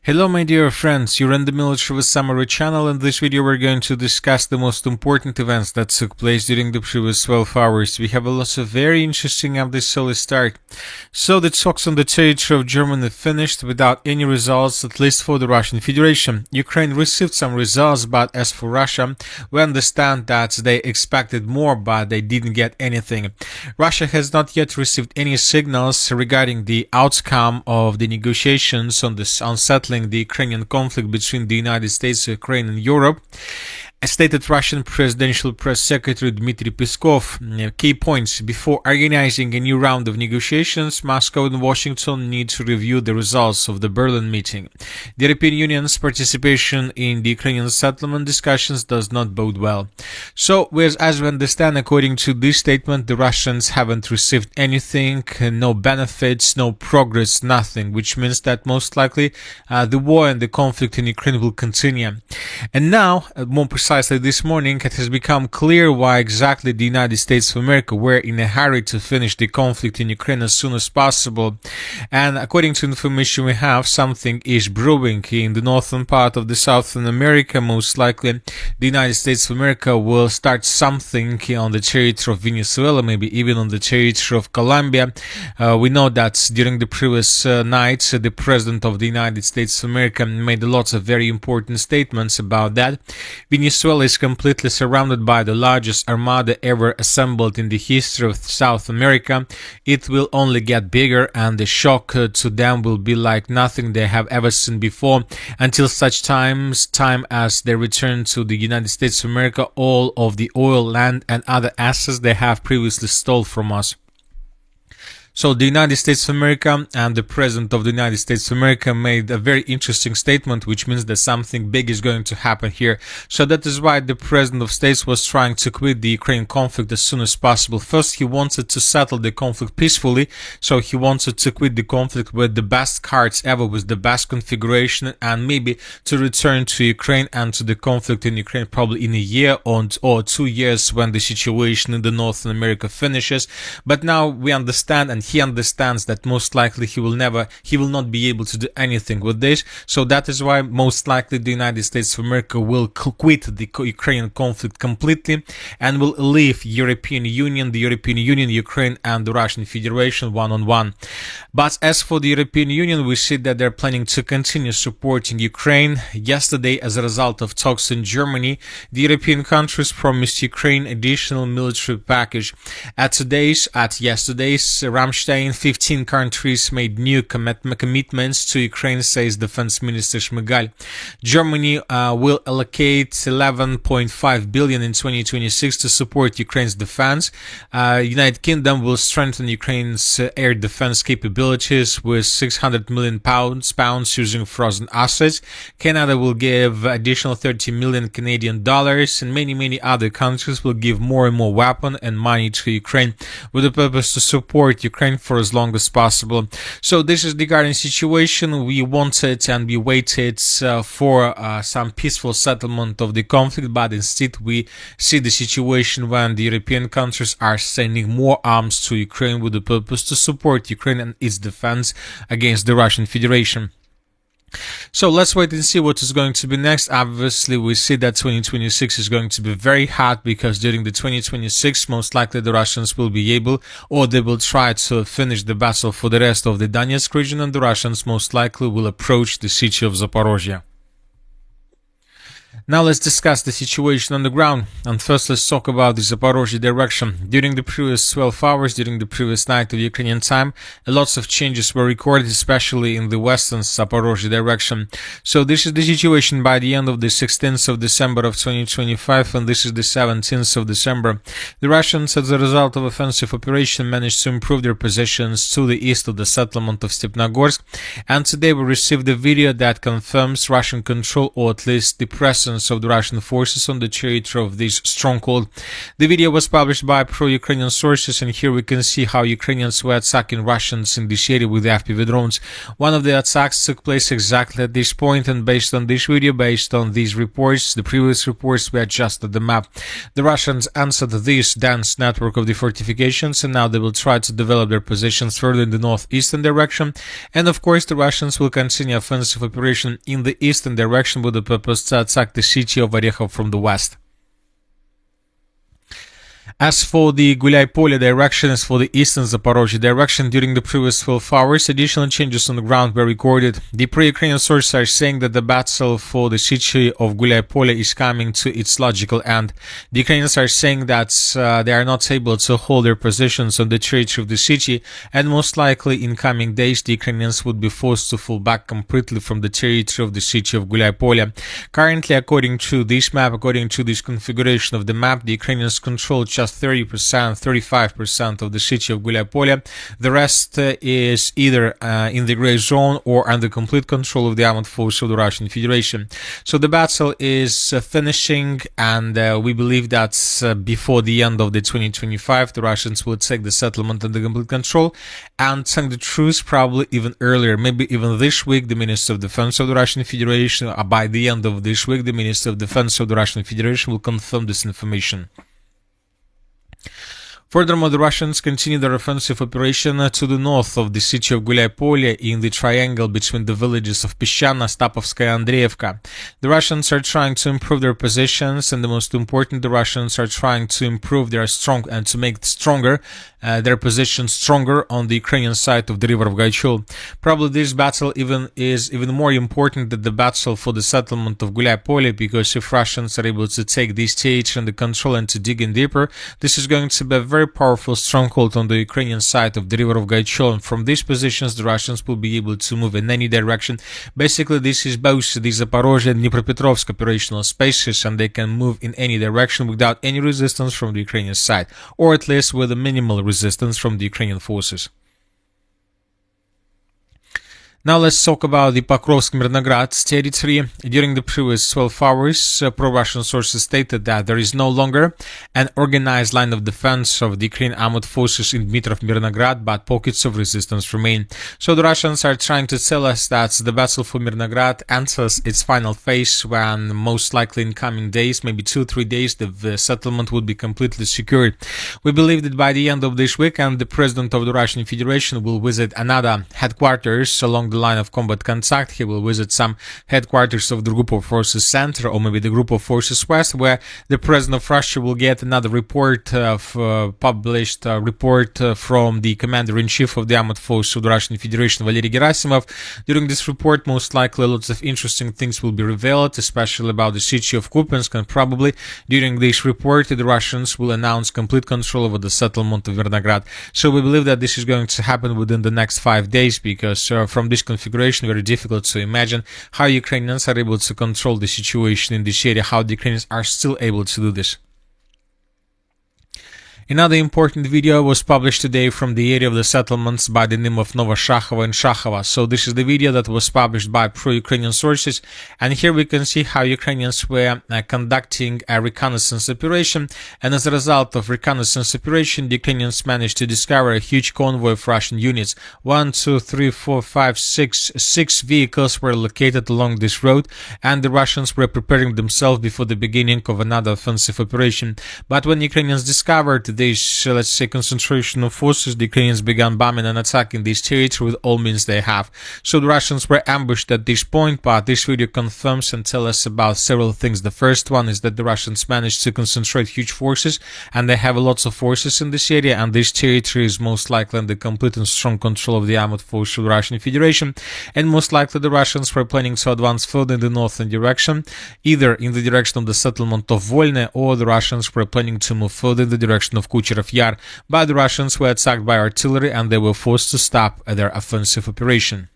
Hello my dear friends, you're in the Military Summary channel. In this video we're going to discuss the most important events that took place during the previous 12 hours. We have a lot of very interesting updates, so let's start. So the talks on the territory of Germany finished without any results, at least for the Russian Federation. Ukraine received some results, but as for Russia, we understand that they expected more, but they didn't get anything. Russia has not yet received any signals regarding the outcome of the negotiations on settling the Ukrainian conflict between the United States, Ukraine, and Europe. Stated Russian Presidential Press Secretary Dmitry Peskov. Key points: before organizing a new round of negotiations, Moscow and Washington need to review the results of the Berlin meeting. The European Union's participation in the Ukrainian settlement discussions does not bode well. So, as we understand, according to this statement, the Russians haven't received anything, no benefits, no progress, nothing, which means that most likely the war and the conflict in Ukraine will continue. And now, more precisely this morning, it has become clear why exactly the United States of America were in a hurry to finish the conflict in Ukraine as soon as possible. And according to information we have, something is brewing in the northern part of the Southern America. Most likely, the United States of America will start something on the territory of Venezuela, maybe even on the territory of Colombia. We know that during the previous night, the President of the United States of America made lots of very important statements about that. Venezuela is completely surrounded by the largest armada ever assembled in the history of South America. It will only get bigger, and the shock to them will be like nothing they have ever seen before, until such time as they return to the United States of America all of the oil, land, and other assets they have previously stole from us. So the United States of America and the President of the United States of America made a very interesting statement, which means that something big is going to happen here. So that is why the President of States was trying to quit the Ukraine conflict as soon as possible. First, he wanted to settle the conflict peacefully, so he wanted to quit the conflict with the best cards ever, with the best configuration, and maybe to return to Ukraine and to the conflict in Ukraine probably in a year or 2 years when the situation in the Northern America finishes. But now we understand, and he understands that most likely he will not be able to do anything with this. So that is why most likely the United States of America will quit the Ukrainian conflict completely and will leave the European Union, Ukraine, and the Russian Federation one-on-one. But as for the European Union, we see that they're planning to continue supporting Ukraine. Yesterday, as a result of talks in Germany, the European countries promised Ukraine additional military package. At yesterday's Ramstein, 15 countries made new commitments to Ukraine, says Defense Minister Shmyhal. Germany will allocate 11.5 billion in 2026 to support Ukraine's defense. United Kingdom will strengthen Ukraine's air defense capabilities with 600 million pounds using frozen assets. Canada will give additional 30 million Canadian dollars, and many other countries will give more and more weapons and money to Ukraine with the purpose to support Ukraine for as long as possible. So this is the current situation. We wanted and we waited for some peaceful settlement of the conflict, but instead we see the situation when the European countries are sending more arms to Ukraine with the purpose to support Ukraine and its defense against the Russian Federation. So let's wait and see what is going to be next. Obviously, we see that 2026 is going to be very hot, because during the 2026, most likely the Russians will be able, or they will try to finish the battle for the rest of the Donetsk region, and the Russians most likely will approach the city of Zaporozhye. Now let's discuss the situation on the ground, and first let's talk about the Zaporozhye direction. During the previous 12 hours, during the previous night of Ukrainian time, lots of changes were recorded, especially in the western Zaporozhye direction. So this is the situation by the end of the 16th of December of 2025, and this is the 17th of December. The Russians, as a result of offensive operation, managed to improve their positions to the east of the settlement of Stepnogorsk, and today we received a video that confirms Russian control, or at least the presence positions of the Russian forces on the territory of this stronghold. The video was published by pro-Ukrainian sources, and here we can see how Ukrainians were attacking Russians in this area with FPV drones. One of the attacks took place exactly at this point, and based on this video, based on these reports, the previous reports, we adjusted the map. The Russians answered this dense network of the fortifications, and now they will try to develop their positions further in the northeastern direction. And of course, the Russians will continue offensive operation in the eastern direction with the purpose to attack the city of Orekhov from the west. As for the Huliaipole direction, as for the eastern Zaporozhye direction, during the previous 12 hours, additional changes on the ground were recorded. The pro-Ukrainian sources are saying that the battle for the city of Huliaipole is coming to its logical end. The Ukrainians are saying that they are not able to hold their positions on the territory of the city, and most likely in coming days the Ukrainians would be forced to fall back completely from the territory of the city of Huliaipole. Currently, according to this map, according to this configuration of the map, the Ukrainians control just 30%, 35% of the city of Huliaipole. The rest is either in the gray zone or under complete control of the armed forces of the Russian Federation. So the battle is finishing, and we believe that before the end of the 2025, the Russians will take the settlement under complete control and sign the truce probably even earlier, maybe even this week. The Minister of Defense of the Russian Federation, by the end of this week, the Minister of Defense of the Russian Federation will confirm this information. Furthermore, the Russians continue their offensive operation to the north of the city of Huliaipole in the triangle between the villages of Peshchana, Stapovskaya, and Andreevka. The Russians are trying to improve their positions, and the most important, the Russians are trying to improve their strong and to make stronger their position stronger on the Ukrainian side of the river of Gaichul. Probably this battle is even more important than the battle for the settlement of Huliaipole, because if Russians are able to take this stage under control and to dig in deeper, this is going to be a very powerful stronghold on the Ukrainian side of the river of Gaichul, and from these positions the Russians will be able to move in any direction. Basically, this is both the Zaporozhye and Dnipropetrovsk operational spaces, and they can move in any direction without any resistance from the Ukrainian side, or at least with a minimal resistance from the Ukrainian forces. Now let's talk about the Pokrovsk-Mirnograd territory. During the previous 12 hours, pro-Russian sources stated that there is no longer an organized line of defense of the Ukrainian armed forces in Dmitrov-Mirnograd, but pockets of resistance remain. So the Russians are trying to tell us that the battle for Mirnograd enters its final phase, when most likely in coming days, maybe 2-3 days, the settlement would be completely secured. We believe that by the end of this weekend, the President of the Russian Federation will visit another headquarters along the line of combat contact. He will visit some headquarters of the Group of Forces Center, or maybe the Group of Forces West, where the President of Russia will get another report, published report from the Commander-in-Chief of the Armed Forces of the Russian Federation, Valery Gerasimov. During this report, most likely lots of interesting things will be revealed, especially about the city of Kupiansk, and probably during this report the Russians will announce complete control over the settlement of Mirnograd. So we believe that this is going to happen within the next 5 days, because from this configuration, very difficult to imagine how Ukrainians are able to control the situation in this area, how the Ukrainians are still able to do this. Another important video was published today from the area of the settlements by the name of Novoshakhova and Shakhova. So this is the video that was published by pro-Ukrainian sources, and here we can see how Ukrainians were conducting a reconnaissance operation, and as a result of reconnaissance operation, the Ukrainians managed to discover a huge convoy of Russian units. 1, 2, 3, 4, 5, 6 vehicles were located along this road, and the Russians were preparing themselves before the beginning of another offensive operation. But when Ukrainians discovered this, let's say, concentration of forces, the Ukrainians began bombing and attacking this territory with all means they have. So the Russians were ambushed at this point, but this video confirms and tells us about several things. The first one is that the Russians managed to concentrate huge forces, and they have lots of forces in this area, and this territory is most likely under complete and strong control of the armed forces of the Russian Federation, and most likely the Russians were planning to advance further in the northern direction, either in the direction of the settlement of Volne, or the Russians were planning to move further in the direction of Kucherov Yar, but the Russians were attacked by artillery and they were forced to stop their offensive operation.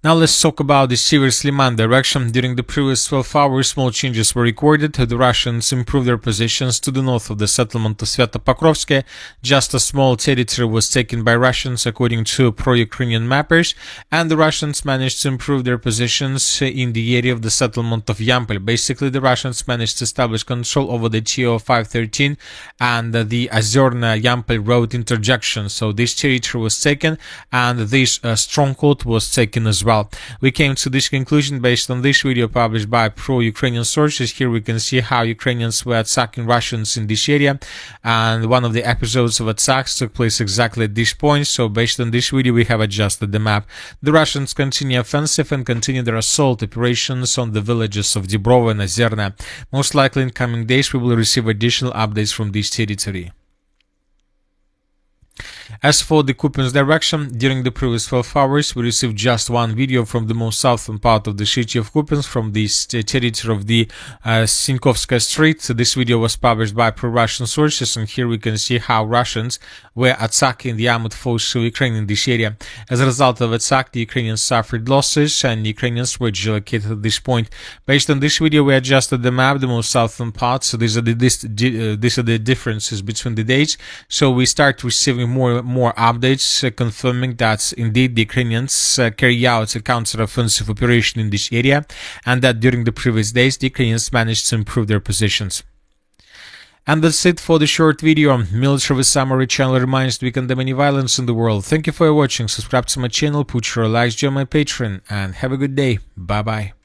Now let's talk about the Sivers-Liman direction. During the previous 12 hours, small changes were recorded. The Russians improved their positions to the north of the settlement of Svyatopokrovsk. Just a small territory was taken by Russians according to pro-Ukrainian mappers, and the Russians managed to improve their positions in the area of the settlement of Yampol. Basically, the Russians managed to establish control over the TO 513 and the Ozerna-Yampol road interjection. So this territory was taken, and this stronghold was taken as well. We came to this conclusion based on this video published by pro-Ukrainian sources. Here we can see how Ukrainians were attacking Russians in this area, and one of the episodes of attacks took place exactly at this point. So based on this video, we have adjusted the map. The Russians continue offensive and continue their assault operations on the villages of Dibrovo and Ozerna. Most likely in coming days we will receive additional updates from this territory. As for the Kupiansk direction, during the previous 12 hours, we received just one video from the most southern part of the city of Kupiansk, from this territory of the Sinkovskaya Street. This video was published by pro-Russian sources, and here we can see how Russians were attacking the armored forces of Ukraine in this area. As a result of attack, the Ukrainians suffered losses, and the Ukrainians were relocated at this point. Based on this video, we adjusted the map, the most southern part. So these are the differences between the dates. So we start receiving more updates confirming that indeed the Ukrainians carry out a counter-offensive operation in this area, and that during the previous days the Ukrainians managed to improve their positions. And that's it for the short video. Military Summary channel reminds we condemn any violence in the world. Thank you for watching. Subscribe to my channel, put your likes, join my Patreon, and have a good day. Bye bye.